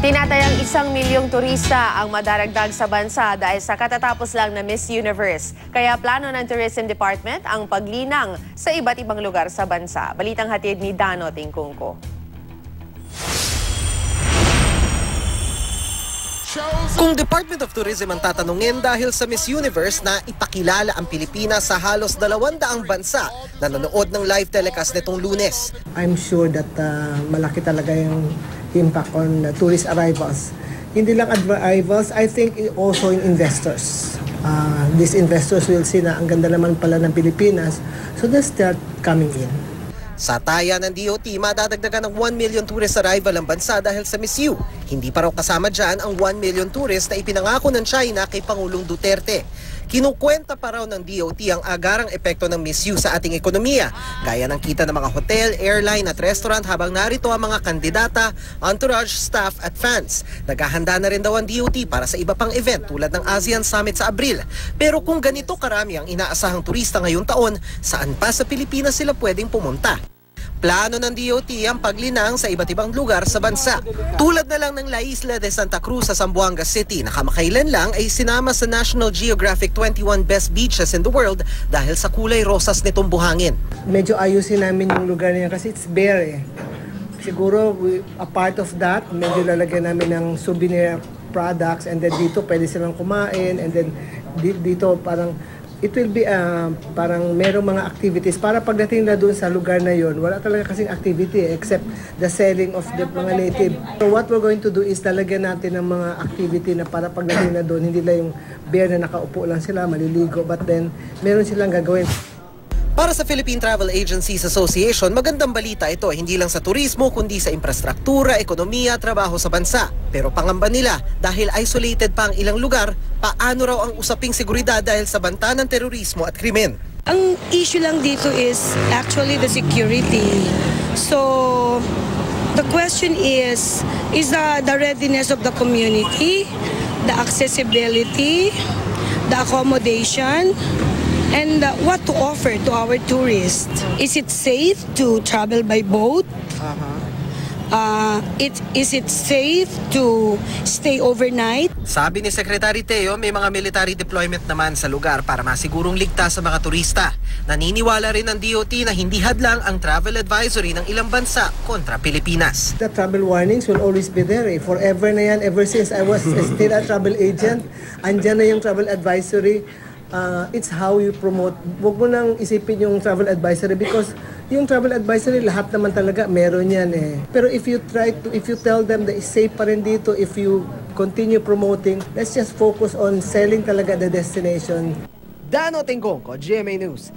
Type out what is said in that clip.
Tinatayang 1 milyong turista ang madaragdag sa bansa dahil sa katatapos lang na Miss Universe. Kaya plano ng Tourism Department ang paglinang sa iba't ibang lugar sa bansa. Balitang hatid ni Dano Tingkungko. Kung Department of Tourism ang tatanungin dahil sa Miss Universe na ipakilala ang Pilipinas sa halos 200 bansa na nanood ng live telecast nitong Lunes. I'm sure that malaki talaga yung impact on tourist arrivals. Hindi lang arrivals, I think also in investors. These investors will see na ang ganda naman pala ng Pilipinas, so they'll start coming in. Sa taya ng DOT, madadagdagan ng 1 million tourist arrival ang bansa dahil sa Miss U. Hindi pa raw kasama dyan ang 1 million tourist na ipinangako ng China kay Pangulong Duterte. Kinukwenta pa raw ng DOT ang agarang epekto ng Miss U sa ating ekonomiya, gaya ng kita ng mga hotel, airline at restaurant habang narito ang mga kandidata, entourage, staff at fans. Naghahanda na rin daw ang DOT para sa iba pang event tulad ng ASEAN Summit sa Abril. Pero kung ganito karami ang inaasahang turista ngayong taon, saan pa sa Pilipinas sila pwedeng pumunta? Plano ng DOT ang paglinang sa iba't ibang lugar sa bansa. Tulad na lang ng La Isla de Santa Cruz sa Zamboanga City na kamakailan lang ay sinama sa National Geographic 21 Best Beaches in the World dahil sa kulay rosas nitong buhangin. Medyo ayusin namin yung lugar niya kasi it's bare eh. Siguro a part of that, medyo lalagyan namin ng souvenir products and then dito pwede silang kumain and then dito parang it will be parang merong mga activities para pagdating na doon sa lugar na yon, wala talaga kasing activity except the selling of the mga native. So what we're going to do is talagyan natin ng mga activity na para pagdating na doon, hindi lang yung bear na nakaupo lang sila, maliligo, but then meron silang gagawin. Para sa Philippine Travel Agencies Association, magandang balita ito hindi lang sa turismo kundi sa infrastruktura, ekonomiya, trabaho sa bansa. Pero pangamba nila dahil isolated pa ang ilang lugar, paano raw ang usaping seguridad dahil sa banta ng terorismo at krimen? Ang issue lang dito is actually the security. So the question is the readiness of the community, the accessibility, the accommodation, and what to offer to our tourists. Is it safe to travel by boat? Is it safe to stay overnight? Sabi ni Secretary Teo, may mga military deployment naman sa lugar para masigurong ligtas sa mga turista. Naniniwala rin ng DOT na hindi hadlang ang travel advisory ng ilang bansa kontra Pilipinas. The travel warnings will always be there. Forever na yan, ever since I was still a travel agent, andyan na yung travel advisory. It's how you promote. Huwag mo nang isipin yung travel advisory because yung travel advisory lahat naman talaga meron yan eh. Pero if you tell them that it's safe pa rin dito, if you continue promoting, let's just focus on selling talaga the destination. Dano Tingkungko, GMA News.